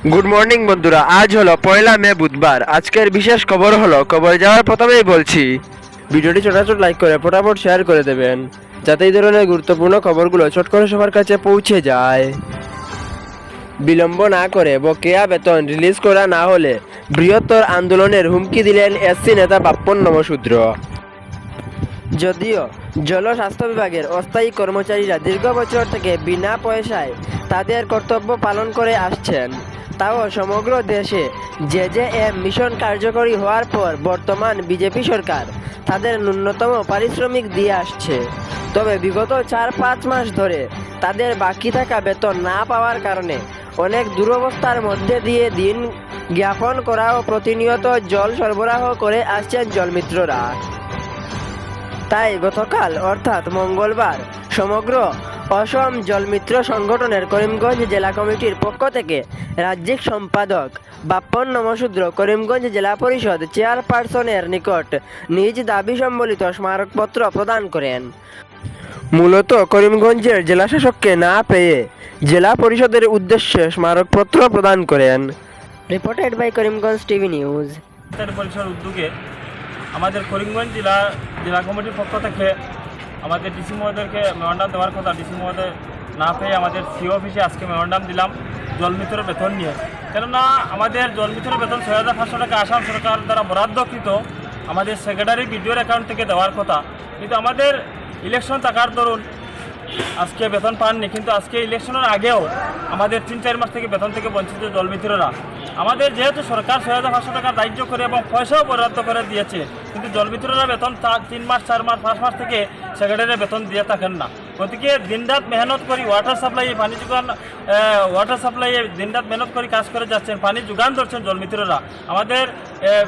Good morning বন্ধুরা, আজ হলো 1 মে বুধবার। আজকের বিশেষ খবর হলো, খবর যাওয়ার প্রথমেই বলছি ভিডিওটি ছোট লাইক করে ফটাফট শেয়ার করে দেবেন, যাতে এই ধরনের গুরুত্বপূর্ণ খবরগুলো চট করে সবার কাছে পৌঁছে যায়। বিলম্ব না করে বকেয়া বেতন রিলিজ করা না হলে বৃহত্তর আন্দোলনের হুমকি দিলেন এসসি নেতা বাপ্পন নমশূদ্র। যদিও জনস্বাস্থ্য বিভাগের অস্থায়ী কর্মচারীরা দীর্ঘ বছর থেকে বিনা পয়সায় তাদের কর্তব্য পালন করে আসছেন, তাও সমগ্র দেশে জেজেএম মিশন কার্যকরী হওয়ার পর বর্তমান বিজেপি সরকার তাদের ন্যূনতম পারিশ্রমিক দিয়ে আসছে। তবে বিগত 4-5 মাস ধরে তাদের বাকি থাকা বেতন না পাওয়ার কারণে অনেক দুরবস্থার মধ্যে দিয়ে দিন জ্ঞাপন করা ও প্রতিনিয়ত জল সরবরাহ করে আসছেন জলমিত্ররা। তাই গতকাল অর্থাৎ মঙ্গলবার সমগ্র অসম জলমিত্র সংগঠনের করিমগঞ্জ জেলা কমিটির পক্ষ থেকে রাজ্যিক সম্পাদক বাপ্পন নমশূদ্র করিমগঞ্জ জেলা পরিষদ চেয়ারপারসনের নিকট নিজ দাবি সম্বলিত স্মারকপত্র প্রদান করেন। মূলত করিমগঞ্জের জেলাশাসককে না পেয়ে জেলা পরিষদের উদ্দেশ্যে স্মারকপত্র প্রদান করেন। Reported by Karimganj TV news. পরিষদ উদ্যোগে আমাদের করিমগঞ্জ জেলা কমিটির পক্ষ থেকে আমাদের ডিসি মহোদয়কে মেমোরান্ডাম দেওয়ার কথা, ডিসি মহোদয় না পেয়ে আমাদের সিও অফিসে আজকে মেমোরান্ডাম দিলাম জলমিত্রের বেতন নিয়ে। কেননা আমাদের জলমিত্রের বেতন 6,500 টাকা আসাম সরকার দ্বারা বরাদ্দকৃত আমাদের সেক্রেটারি বিডিওর অ্যাকাউন্ট থেকে দেওয়ার কথা, কিন্তু আমাদের ইলেকশন থাকার দরুন আজকে বেতন পাননি। কিন্তু আজকে ইলেকশনের আগেও আমাদের 3-4 মাস থেকে বেতন থেকে বঞ্চিত জলমিত্ররা। আমাদের যেহেতু সরকার 6,500 টাকা দাহ্য করে এবং পয়সাও বরাদ্দ করে দিয়েছে, কিন্তু জলমিত্ররা বেতন 3 মাস 4 মাস 5 মাস থেকে সেক্রেটারির বেতন দিয়ে থাকেন না। গতিকে দিনরাত মেহনত করি ওয়াটার সাপ্লাইয়ে পানি যোগান, ওয়াটার সাপ্লাইয়ে দিনরাত মেহনত করে কাজ করে যাচ্ছেন, পানি যোগান ধরছেন জলমিত্ররা। আমাদের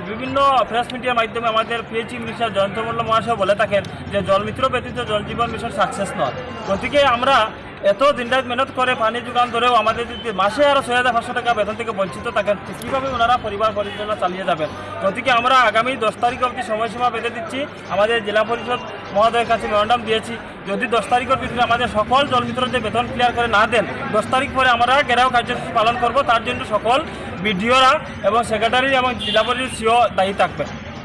বিভিন্ন প্রেস মিডিয়ার মাধ্যমে আমাদের পিএইচই মিনিস্টার জয়ন্ত মল্ল মহাশয় বলে থাকেন যে জলমিত্র ব্যতীত জলজীবন মিশন সাকসেস নয়। গতিকে আমরা এত দিনরাত মেহনত করে পানি যোগান ধরেও আমাদের যদি মাসে আরও 6,500 টাকা বেতন থেকে বঞ্চিত থাকেন, কীভাবে ওনারা পরিবার পরিচালনা চালিয়ে যাবেন? গতিকে আমরা আগামী 10 তারিখ অবধি সময়সীমা বেঁধে দিচ্ছি। আমাদের জেলা পরিষদ মহোদয়ের কাছে মেমোরান্ডাম দিয়েছি, যদি 10 তারিখের ভিতরে আমাদের সকল জলমিত্রদের বেতন ক্লিয়ার করে না দেন, 10 তারিখ পরে আমরা ঘেরাও কার্যসূচি পালন করব। তার জন্য সকল বিডিওরা এবং সেক্রেটারি এবং জেলা পরিষদ সিও দায়ী থাকবে।